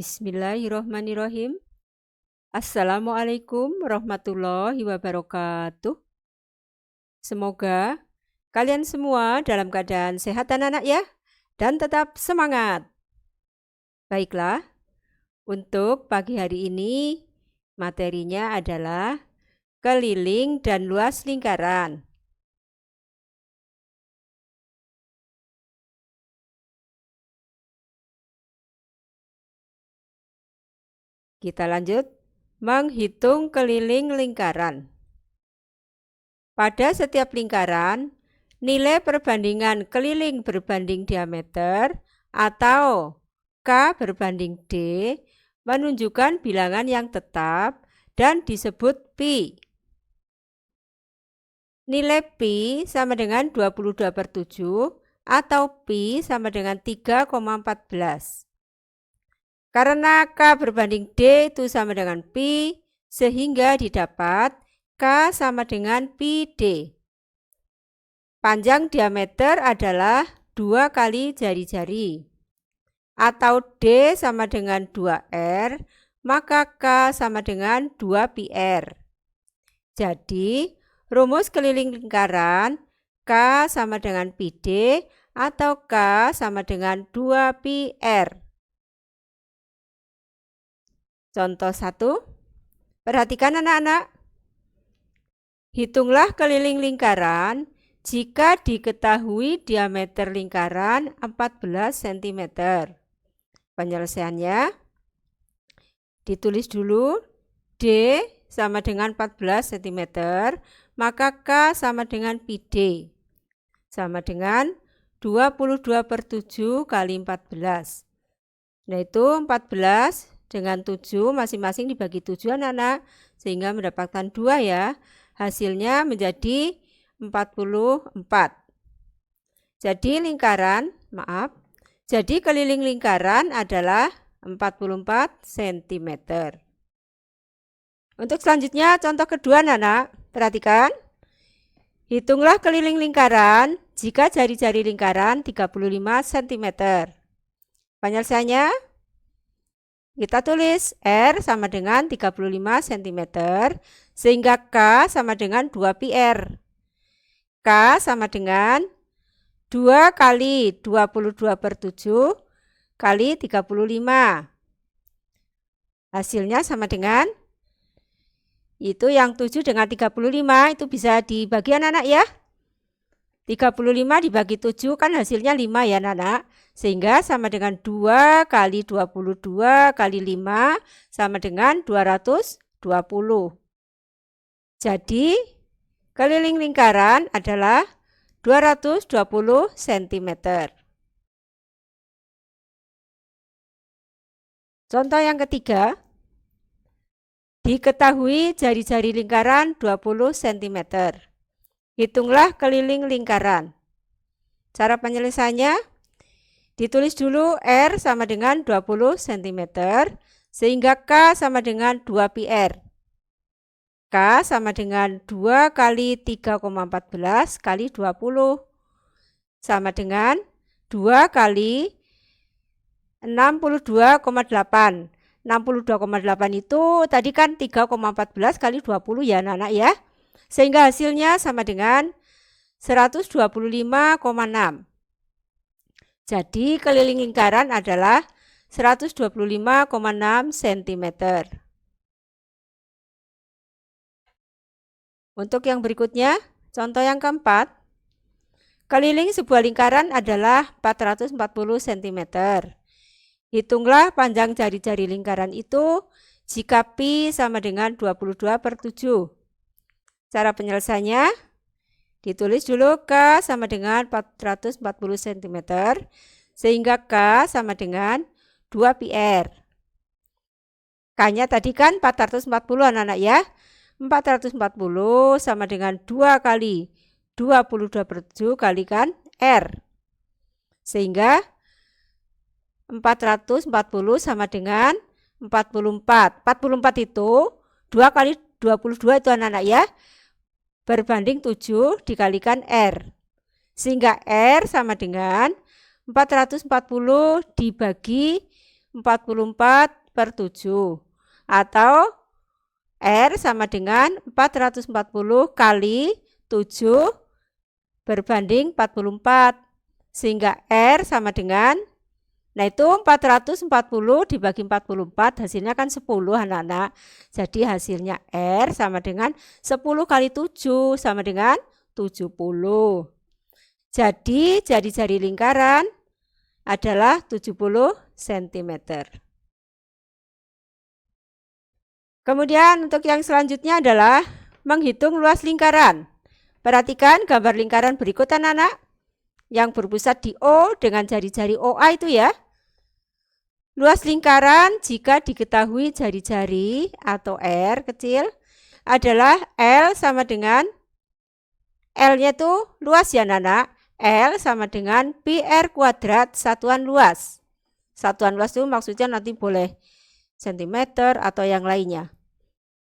Bismillahirrohmanirrohim. Assalamualaikum warahmatullahi wabarakatuh. Semoga kalian semua dalam keadaan sehat anak-anak ya, dan tetap semangat. Baiklah, untuk pagi hari ini materinya adalah keliling dan luas lingkaran. Kita lanjut menghitung keliling lingkaran. Pada setiap lingkaran, nilai perbandingan keliling berbanding diameter atau K berbanding D menunjukkan bilangan yang tetap dan disebut pi. Nilai pi sama dengan 22/7 atau pi sama dengan 3,14. Karena K berbanding D itu sama dengan pi, sehingga didapat K sama dengan pi D. Panjang diameter adalah 2 kali jari-jari. Atau D sama dengan 2R, maka K sama dengan 2 pi R. Jadi, rumus keliling lingkaran K sama dengan pi D atau K sama dengan 2 pi R. Contoh 1. Perhatikan anak-anak. Hitunglah keliling lingkaran jika diketahui diameter lingkaran 14 cm. Penyelesaiannya ditulis dulu D sama dengan 14 cm, maka K sama dengan pi D sama dengan 22/7 kali 14. Nah itu 14 dengan 7 masing-masing dibagi 7 anak-anak, sehingga mendapatkan 2 ya. Hasilnya menjadi 44. Jadi keliling lingkaran adalah 44 cm. Untuk selanjutnya contoh kedua anak-anak, perhatikan. Hitunglah keliling lingkaran jika jari-jari lingkaran 35 cm. Penyelesaiannya kita tulis R sama dengan 35 cm, sehingga K sama dengan 2 pi R. K sama dengan 2 kali 22/7 kali 35. Hasilnya sama dengan, itu yang 7 dengan 35, itu bisa dibagi anak-anak ya. 35 dibagi 7 kan hasilnya 5 ya anak-anak. Sehingga sama dengan 2 kali 22 kali 5 sama dengan 220. Jadi keliling lingkaran adalah 220 cm. Contoh yang ketiga. Diketahui jari-jari lingkaran 20 cm. Hitunglah keliling lingkaran. Cara penyelesaiannya, ditulis dulu R sama dengan 20 cm, sehingga K sama dengan 2 pi R. K sama dengan 2 kali 3,14 kali 20, sama dengan 2 kali 62,8. 62,8 itu tadi kan 3,14 kali 20 ya anak-anak ya. Sehingga hasilnya sama dengan 125,6. Jadi keliling lingkaran adalah 125,6 cm. Untuk yang berikutnya, contoh yang keempat. Keliling sebuah lingkaran adalah 440 cm. Hitunglah panjang jari-jari lingkaran itu jika pi sama dengan 22/7. Cara penyelesaiannya, ditulis dulu K sama dengan 440 cm, sehingga K sama dengan 2 pi R. K-nya tadi kan 440 anak-anak ya. 440 sama dengan 2 kali 22/7 kalikan R. Sehingga 440 sama dengan 44. 44 itu 2 kali 22 itu anak-anak ya. Berbanding 7 dikalikan R. Sehingga R sama dengan 440 dibagi 44/7 atau R sama dengan 440 kali 7 berbanding 44 sehingga R sama dengan, nah itu 440 dibagi 44 hasilnya kan 10 anak-anak. Jadi hasilnya R sama dengan 10 kali 7 sama dengan 70. Jadi jari-jari lingkaran adalah 70 cm. Kemudian untuk yang selanjutnya adalah menghitung luas lingkaran. Perhatikan gambar lingkaran berikut anak-anak yang berpusat di O dengan jari-jari OA itu ya. Luas lingkaran jika diketahui jari-jari atau R kecil adalah L sama dengan, L-nya itu luas ya anak-anak. L sama dengan PR kuadrat satuan luas. Satuan luas itu maksudnya nanti boleh cm atau yang lainnya.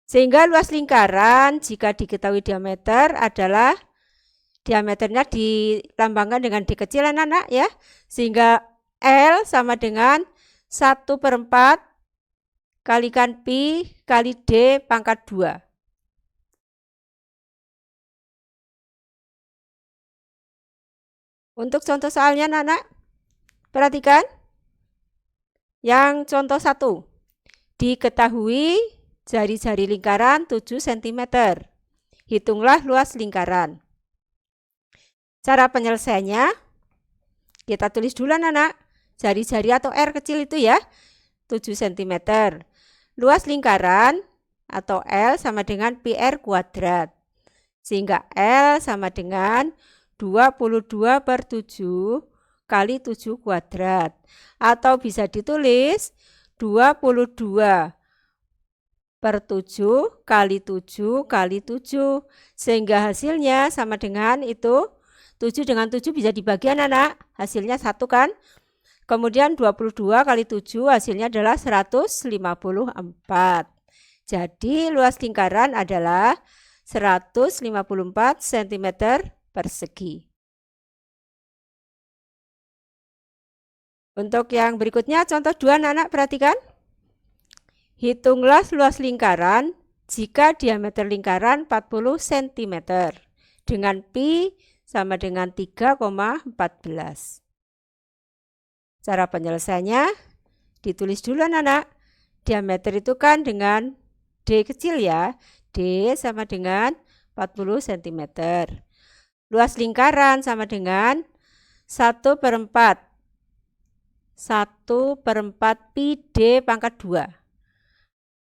Sehingga luas lingkaran jika diketahui diameter adalah, diameternya dilambangkan dengan D kecil anak-anak ya. Sehingga L sama dengan 1/4 kalikan pi kali D pangkat 2. Untuk contoh soalnya anak-anak, perhatikan. Yang contoh 1. Diketahui jari-jari lingkaran 7 cm. Hitunglah luas lingkaran. Cara penyelesaiannya, kita tulis dulu anak-anak. Jari-jari atau R kecil itu ya, 7 cm. Luas lingkaran atau L sama dengan PR kuadrat. Sehingga L sama dengan 22/7 kali 7 kuadrat. Atau bisa ditulis 22/7 kali 7 kali 7. Sehingga hasilnya sama dengan itu, 7 dengan 7 bisa dibagi anak-anak. Hasilnya 1 kan. Kemudian 22 kali 7 hasilnya adalah 154. Jadi luas lingkaran adalah 154 cm persegi. Untuk yang berikutnya contoh 2 anak-anak perhatikan. Hitunglah luas lingkaran jika diameter lingkaran 40 cm dengan pi sama dengan 3,14. Cara penyelesaiannya ditulis dulu anak-anak. Diameter itu kan dengan D kecil ya. D sama dengan 40 cm. Luas lingkaran sama dengan 1/4 pi D pangkat 2.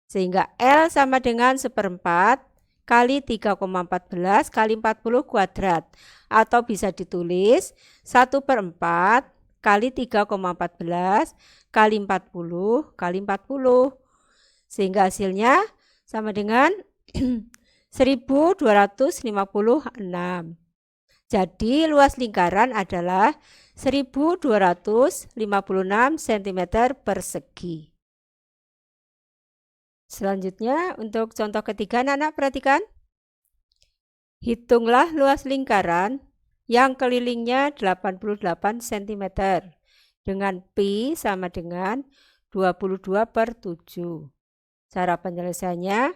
Sehingga L sama dengan 1/4 kali 3,14 kali 40 kuadrat. Atau bisa ditulis 1/4 kali 3,14 kali 40 kali 40. Sehingga hasilnya sama dengan 1256. Jadi luas lingkaran adalah 1256 cm persegi. Selanjutnya untuk contoh ketiga anak-anak perhatikan. Hitunglah luas lingkaran yang kelilingnya 88 cm dengan pi sama dengan 22/7. Cara penyelesaiannya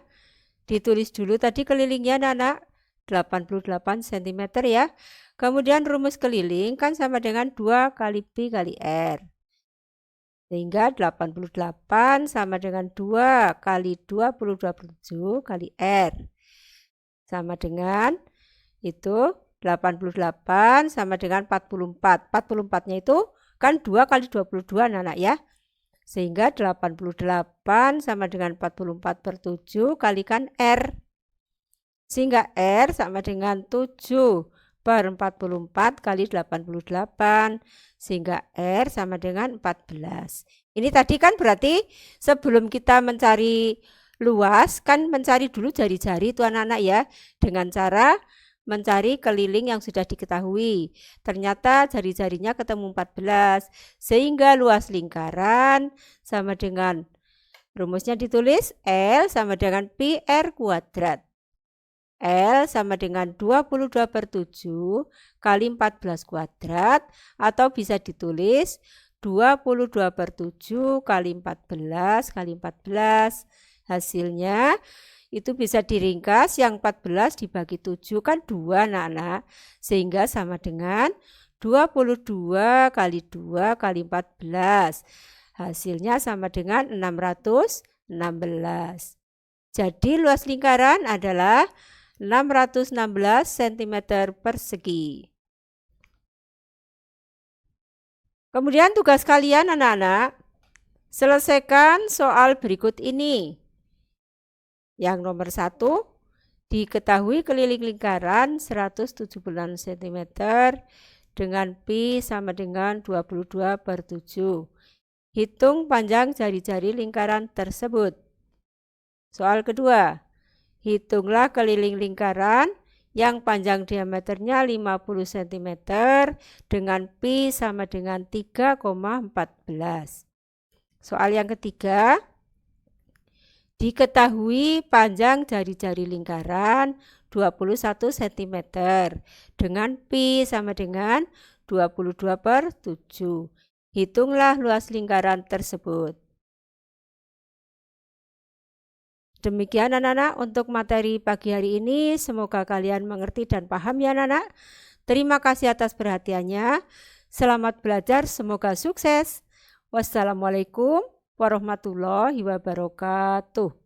ditulis dulu tadi kelilingnya anak-anak 88 cm ya. Kemudian rumus keliling kan sama dengan 2 kali pi kali R. Sehingga 88 sama dengan 2 kali 22/7 kali R. Sama dengan itu 88 sama dengan 44. 44-nya itu kan 2 kali 22 anak-anak ya. Sehingga 88 sama dengan 44/7 kalikan R. Sehingga R sama dengan 7/44 kali 88. Sehingga R sama dengan 14. Ini tadi kan berarti sebelum kita mencari luas kan mencari dulu jari-jari itu anak-anak ya. Dengan cara mencari keliling yang sudah diketahui. Ternyata jari-jarinya ketemu 14. Sehingga luas lingkaran sama dengan, rumusnya ditulis L sama dengan pi R kuadrat. L sama dengan 22/7 kali 14 kuadrat atau bisa ditulis 22/7 kali 14 kali 14. Hasilnya itu bisa diringkas, yang 14 dibagi 7 kan 2 anak-anak. Sehingga sama dengan 22 kali 2 kali 14. Hasilnya sama dengan 616. Jadi luas lingkaran adalah 616 cm persegi. Kemudian tugas kalian anak-anak, selesaikan soal berikut ini. Yang nomor 1, diketahui keliling lingkaran 176 cm dengan pi sama dengan 22/7. Hitung panjang jari-jari lingkaran tersebut. Soal kedua, hitunglah keliling lingkaran yang panjang diameternya 50 cm dengan pi sama dengan 3,14. Soal yang ketiga, diketahui panjang jari-jari lingkaran 21 cm dengan pi sama dengan 22/7. Hitunglah luas lingkaran tersebut. Demikian anak-anak untuk materi pagi hari ini. Semoga kalian mengerti dan paham ya anak-anak. Terima kasih atas perhatiannya. Selamat belajar, semoga sukses. Wassalamualaikum warahmatullahi wabarakatuh.